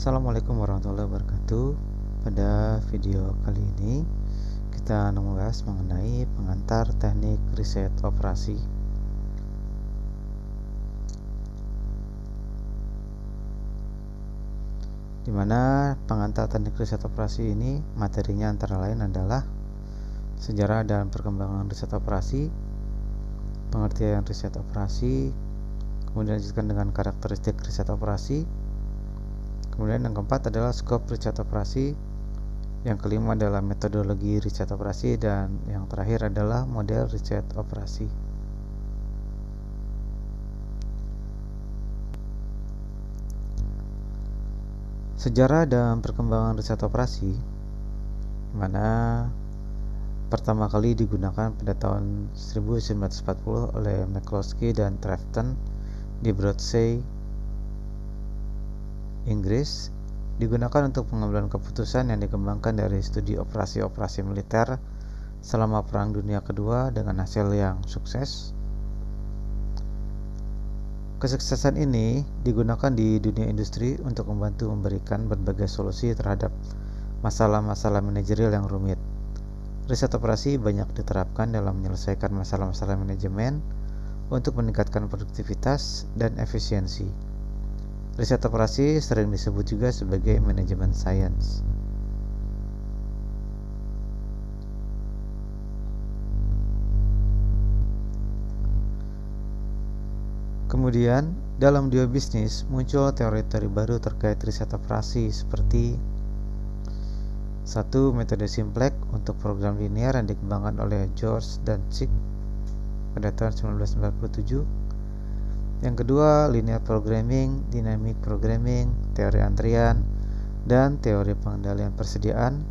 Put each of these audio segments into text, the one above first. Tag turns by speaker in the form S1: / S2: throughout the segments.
S1: Assalamualaikum warahmatullahi wabarakatuh. Pada video kali ini kita membahas mengenai pengantar teknik riset operasi. Di mana pengantar teknik riset operasi ini materinya antara lain adalah sejarah dan perkembangan riset operasi, pengertian riset operasi, kemudian dilanjutkan dengan karakteristik riset operasi. Kemudian yang keempat adalah skop riset operasi, yang kelima adalah metodologi riset operasi, dan yang terakhir adalah model riset operasi. Sejarah dan perkembangan riset operasi, mana pertama kali digunakan pada tahun 1940 oleh McCloskey dan Trefton di Broadsea, Inggris, digunakan untuk pengambilan keputusan yang dikembangkan dari studi operasi-operasi militer selama Perang Dunia Kedua dengan hasil yang sukses. Kesuksesan ini digunakan di dunia industri untuk membantu memberikan berbagai solusi terhadap masalah-masalah manajerial yang rumit. Riset operasi banyak diterapkan dalam menyelesaikan masalah-masalah manajemen untuk meningkatkan produktivitas dan efisiensi. Riset operasi sering disebut juga sebagai manajemen science. Kemudian, dalam dunia bisnis muncul teori-teori baru terkait riset operasi seperti 1. Metode Simplex untuk program linear yang dikembangkan oleh George dan Chick pada tahun 1997. Yang kedua, linear programming, dynamic programming, teori antrian, dan teori pengendalian persediaan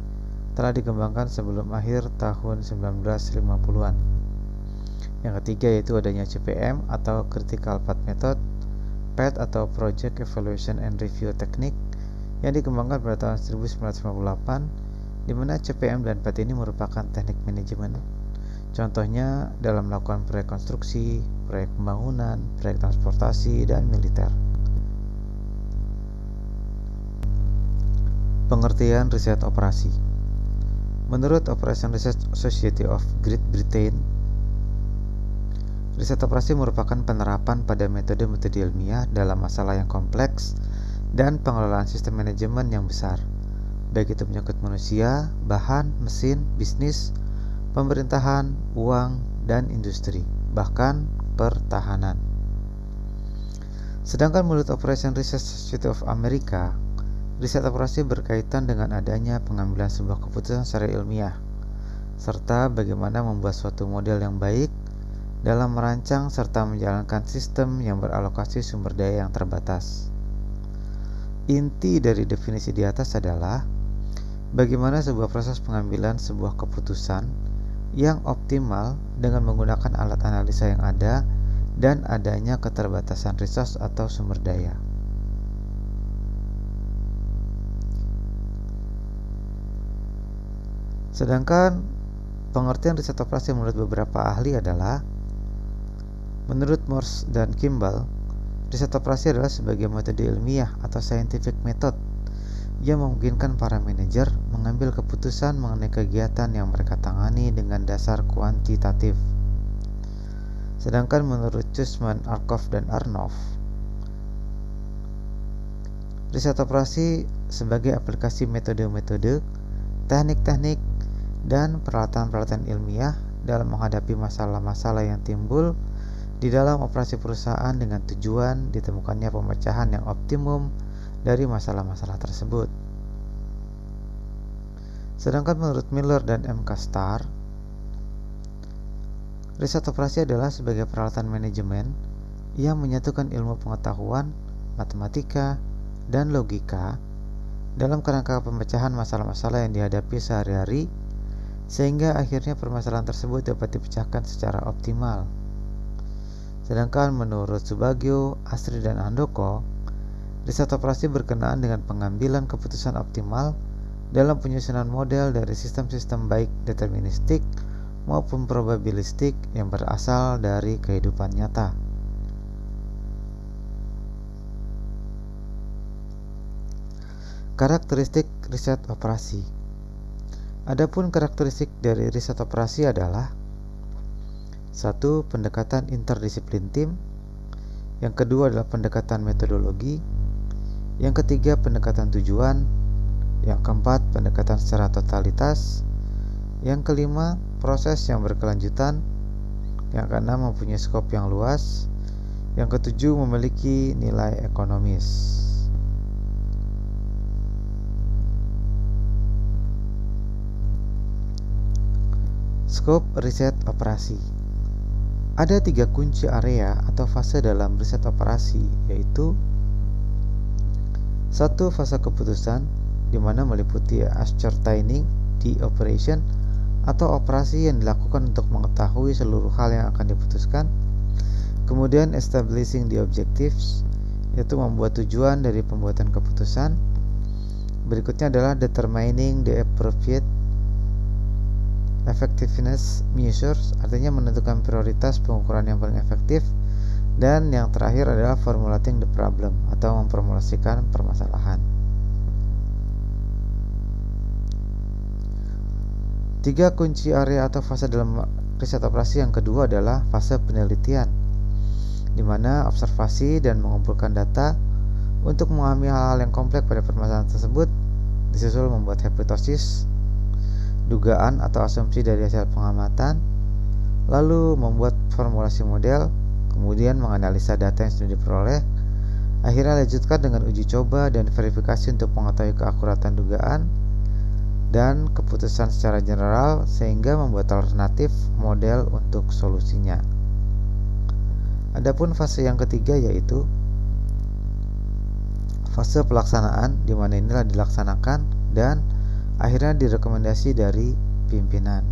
S1: telah dikembangkan sebelum akhir tahun 1950-an. Yang ketiga yaitu adanya CPM atau Critical Path Method, PET atau Project Evaluation and Review Technique yang dikembangkan pada tahun 1958, di mana CPM dan PET ini merupakan teknik manajemen. Contohnya dalam melakukan proyek konstruksi, proyek pembangunan, proyek transportasi, dan militer. Pengertian riset operasi. Menurut Operation Research Society of Great Britain, riset operasi merupakan penerapan pada metode-metode ilmiah dalam masalah yang kompleks dan pengelolaan sistem manajemen yang besar, baik itu menyangkut manusia, bahan, mesin, bisnis, pemerintahan, uang, dan industri, bahkan pertahanan. Sedangkan menurut Operation Research Society of America, riset operasi berkaitan dengan adanya pengambilan sebuah keputusan secara ilmiah, serta bagaimana membuat suatu model yang baik dalam merancang serta menjalankan sistem yang beralokasi sumber daya yang terbatas. Inti dari definisi di atas adalah bagaimana sebuah proses pengambilan sebuah keputusan yang optimal dengan menggunakan alat analisa yang ada dan adanya keterbatasan resource atau sumber daya. Sedangkan pengertian riset operasi menurut beberapa ahli adalah, menurut Morse dan Kimball, riset operasi adalah sebagai metode ilmiah atau scientific method yang memungkinkan para manajer mengambil keputusan mengenai kegiatan yang mereka tangani dengan dasar kuantitatif. Sedangkan menurut Sussman, Arkoff, dan Arnoff, riset operasi sebagai aplikasi metode-metode, teknik-teknik, dan peralatan-peralatan ilmiah dalam menghadapi masalah-masalah yang timbul di dalam operasi perusahaan dengan tujuan ditemukannya pemecahan yang optimum dari masalah-masalah tersebut. Sedangkan menurut Miller dan M. Castar, riset operasi adalah sebagai peralatan manajemen yang menyatukan ilmu pengetahuan, matematika, dan logika dalam kerangka pemecahan masalah-masalah yang dihadapi sehari-hari, sehingga akhirnya permasalahan tersebut dapat dipecahkan secara optimal. Sedangkan menurut Subagio, Astri, dan Handoko, riset operasi berkenaan dengan pengambilan keputusan optimal dalam penyusunan model dari sistem-sistem baik deterministik maupun probabilistik yang berasal dari kehidupan nyata. Karakteristik riset operasi. Adapun karakteristik dari riset operasi adalah: 1. Pendekatan interdisiplin tim. Yang kedua adalah pendekatan metodologi. Yang ketiga pendekatan tujuan. Yang keempat pendekatan secara totalitas. Yang kelima proses yang berkelanjutan. Yang keenam mempunyai skop yang luas. Yang ketujuh memiliki nilai ekonomis. Skop riset operasi. Ada 3 kunci area atau fase dalam riset operasi, yaitu: 1. Fase keputusan, di mana meliputi ascertaining the operation atau operasi yang dilakukan untuk mengetahui seluruh hal yang akan diputuskan. Kemudian establishing the objectives, yaitu membuat tujuan dari pembuatan keputusan. Berikutnya adalah determining the appropriate effectiveness measures, artinya menentukan prioritas pengukuran yang paling efektif. Dan yang terakhir adalah formulating the problem, atau memformulasikan permasalahan. 3 kunci area atau fase dalam riset operasi yang kedua adalah fase penelitian, di mana observasi dan mengumpulkan data untuk memahami hal-hal yang kompleks pada permasalahan tersebut, disusul membuat hipotesis, dugaan atau asumsi dari hasil pengamatan, lalu membuat formulasi model, kemudian menganalisa data yang sudah diperoleh, akhirnya lanjutkan dengan uji coba dan verifikasi untuk mengetahui keakuratan dugaan dan keputusan secara general, sehingga membuat alternatif model untuk solusinya. Adapun fase yang ketiga yaitu fase pelaksanaan, di mana inilah dilaksanakan dan akhirnya direkomendasi dari pimpinan.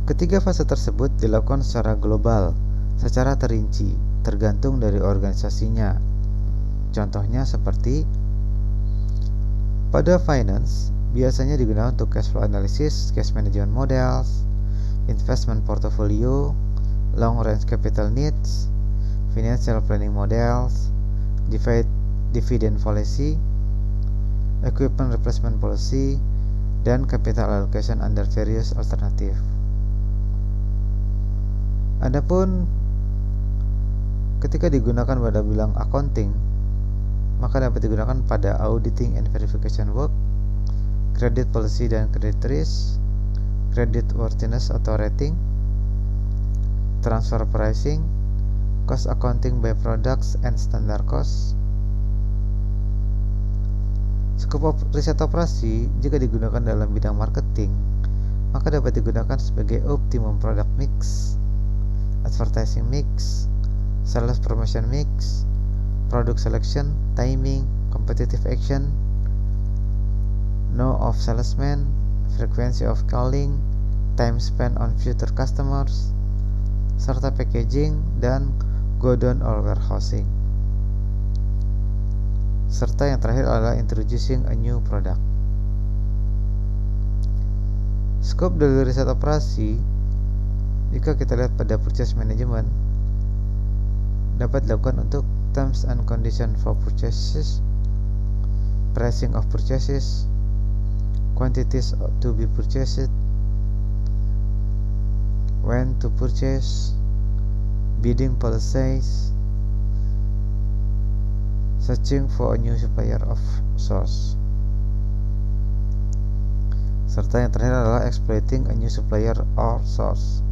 S1: Ketiga fase tersebut dilakukan secara global, secara terinci, tergantung dari organisasinya. Contohnya seperti pada finance, biasanya digunakan untuk cash flow analysis, cash management models, investment portfolio, long range capital needs, financial planning models, dividend policy, equipment replacement policy, dan capital allocation under various alternative. Adapun ketika digunakan pada bidang accounting, maka dapat digunakan pada auditing and verification work, credit policy dan credit risk, credit worthiness atau rating, transfer pricing, cost accounting by products and standard cost. Skop riset operasi jika digunakan dalam bidang marketing, maka dapat digunakan sebagai optimum product mix, advertising mix, sales promotion mix, product selection, timing, competitive action, know of salesman, frequency of calling, time spent on future customers, serta packaging dan godown or warehousing. Serta yang terakhir adalah introducing a new product. Skop dari riset operasi, jika kita lihat pada purchase management, dapat dilakukan untuk terms and conditions for purchases, pricing of purchases, quantities to be purchased, when to purchase, bidding policies, searching for a new supplier of source. Serta yang terakhir adalah exploiting a new supplier or source.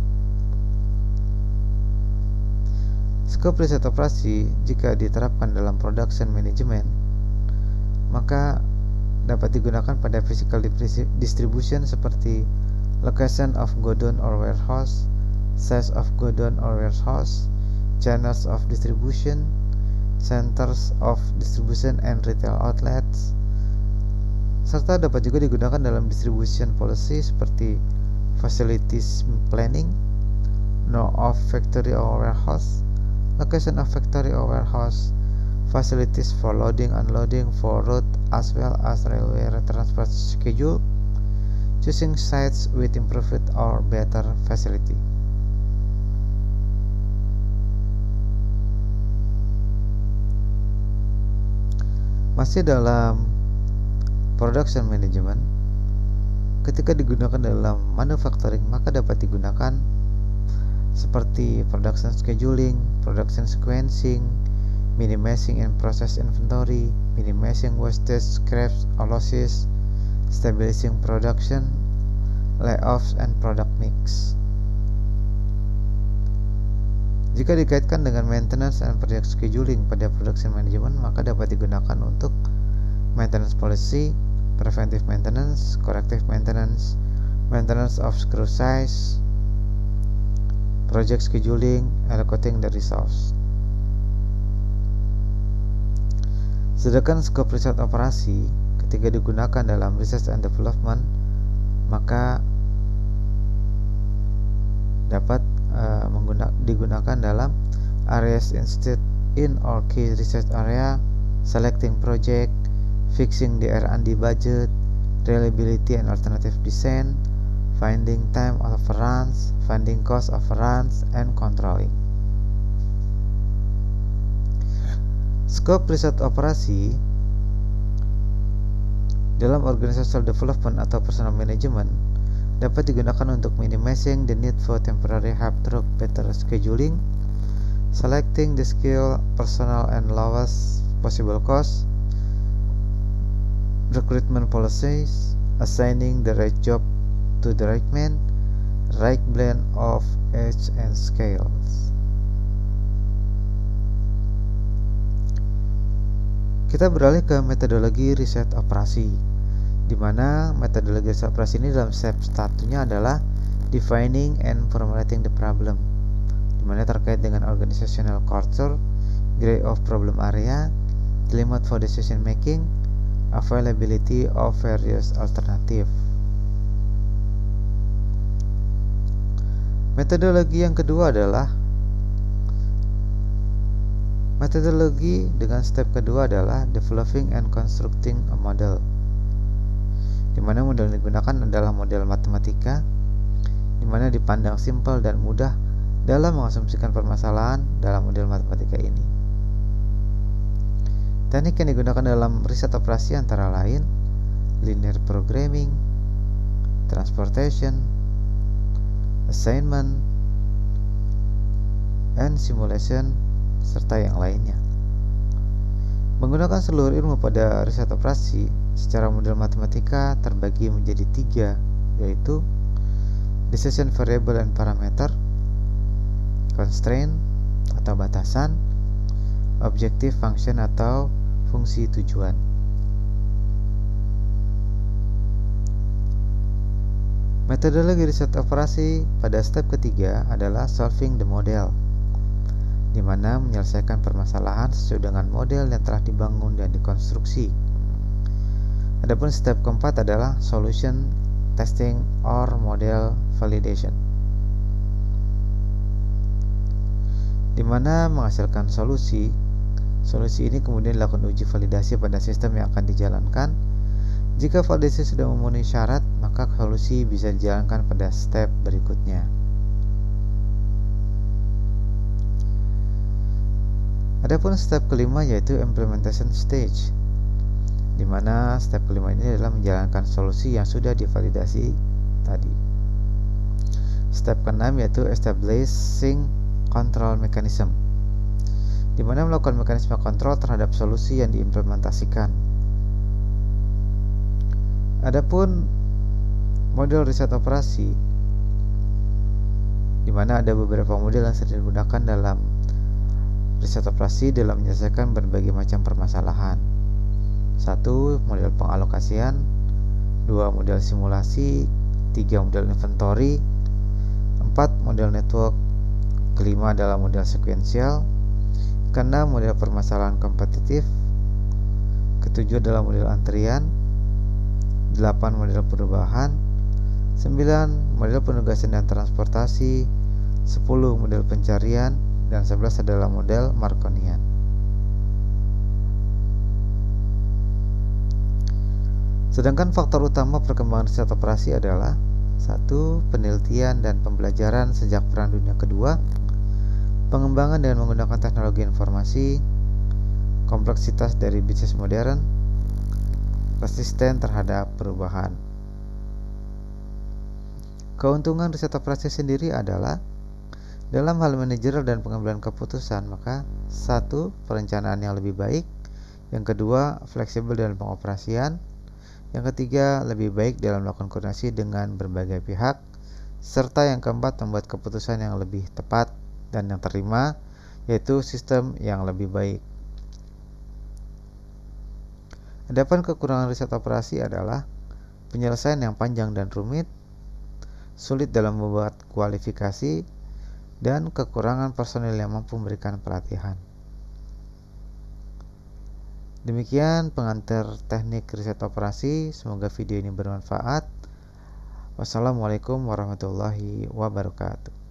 S1: Skop riset operasi jika diterapkan dalam production management, maka dapat digunakan pada physical distribution seperti location of godown or warehouse, size of godown or warehouse, channels of distribution, centers of distribution and retail outlets, serta dapat juga digunakan dalam distribution policy seperti facilities planning, know of factory or warehouse, location of factory or warehouse, facilities for loading unloading for road as well as railway transport schedule, choosing sites with improved or better facility. Masih dalam production management, ketika digunakan dalam manufacturing maka dapat digunakan seperti production scheduling, production sequencing, minimizing and process inventory, minimizing wastage, scraps, or losses, stabilizing production, layoffs, and product mix. Jika dikaitkan dengan maintenance and project scheduling pada production management, maka dapat digunakan untuk maintenance policy, preventive maintenance, corrective maintenance, maintenance of screw size, project scheduling, allocating the resource. Sedangkan skop riset operasi ketika digunakan dalam research and development maka dapat digunakan dalam areas instead in or key research area, selecting project, fixing the R&D budget, reliability and alternative design, finding time overruns, finding cost overruns, and controlling. Scope riset operasi dalam organizational development atau personal management dapat digunakan untuk minimizing the need for temporary help through better scheduling, selecting the skill personnel and lowest possible cost, recruitment policies, assigning the right job to the right man, right blend of age and scales. Kita beralih ke metodologi riset operasi, di mana metodologi riset operasi ini dalam step satunya adalah defining and formulating the problem, di mana terkait dengan organizational culture, grade of problem area, climate for decision making, availability of various alternative. Metodologi yang kedua adalah metodologi dengan step kedua adalah developing and constructing a model, di mana model yang digunakan adalah model matematika, di mana dipandang simpel dan mudah dalam mengasumsikan permasalahan dalam model matematika ini. Teknik yang digunakan dalam riset operasi antara lain linear programming, transportation, assignment, and simulation, serta yang lainnya. Menggunakan seluruh ilmu pada riset operasi secara model matematika terbagi menjadi 3, yaitu decision variable and parameter, constraint atau batasan, objective function atau fungsi tujuan. Metodologi riset operasi pada step ketiga adalah solving the model, di mana menyelesaikan permasalahan sesuai dengan model yang telah dibangun dan dikonstruksi. Adapun step keempat adalah solution testing or model validation, di mana menghasilkan solusi. Solusi ini kemudian dilakukan uji validasi pada sistem yang akan dijalankan. Jika validasi sudah memenuhi syarat, maka solusi bisa dijalankan pada step berikutnya. Adapun step kelima yaitu implementation stage, di mana step kelima ini adalah menjalankan solusi yang sudah divalidasi tadi. Step keenam yaitu establishing control mechanism, di mana melakukan mekanisme kontrol terhadap solusi yang diimplementasikan. Adapun model riset operasi, di mana ada beberapa model yang sering digunakan dalam riset operasi dalam menyelesaikan berbagai macam permasalahan. 1. Model pengalokasian, 2. Model simulasi, 3. Model inventory, 4. Model network, kelima adalah model sekuensial, keenam model permasalahan kompetitif, ketujuh adalah model antrian, 8 model perubahan, 9 model penugasan dan transportasi, 10 model pencarian, dan 11 adalah model Markonian. Sedangkan faktor utama perkembangan riset operasi adalah 1. Penelitian dan pembelajaran sejak Perang Dunia Kedua, pengembangan dengan menggunakan teknologi informasi, kompleksitas dari bisnis modern, resisten terhadap perubahan. Keuntungan riset operasi sendiri adalah dalam hal manajerial dan pengambilan keputusan, maka satu, perencanaan yang lebih baik, yang kedua, fleksibel dalam pengoperasian, yang ketiga, lebih baik dalam melakukan koordinasi dengan berbagai pihak, serta yang keempat, membuat keputusan yang lebih tepat dan yang terima, yaitu sistem yang lebih baik. Adapun kekurangan riset operasi adalah penyelesaian yang panjang dan rumit, sulit dalam membuat kualifikasi, dan kekurangan personil yang mampu memberikan pelatihan. Demikian pengantar teknik riset operasi. Semoga video ini bermanfaat. Wassalamualaikum warahmatullahi wabarakatuh.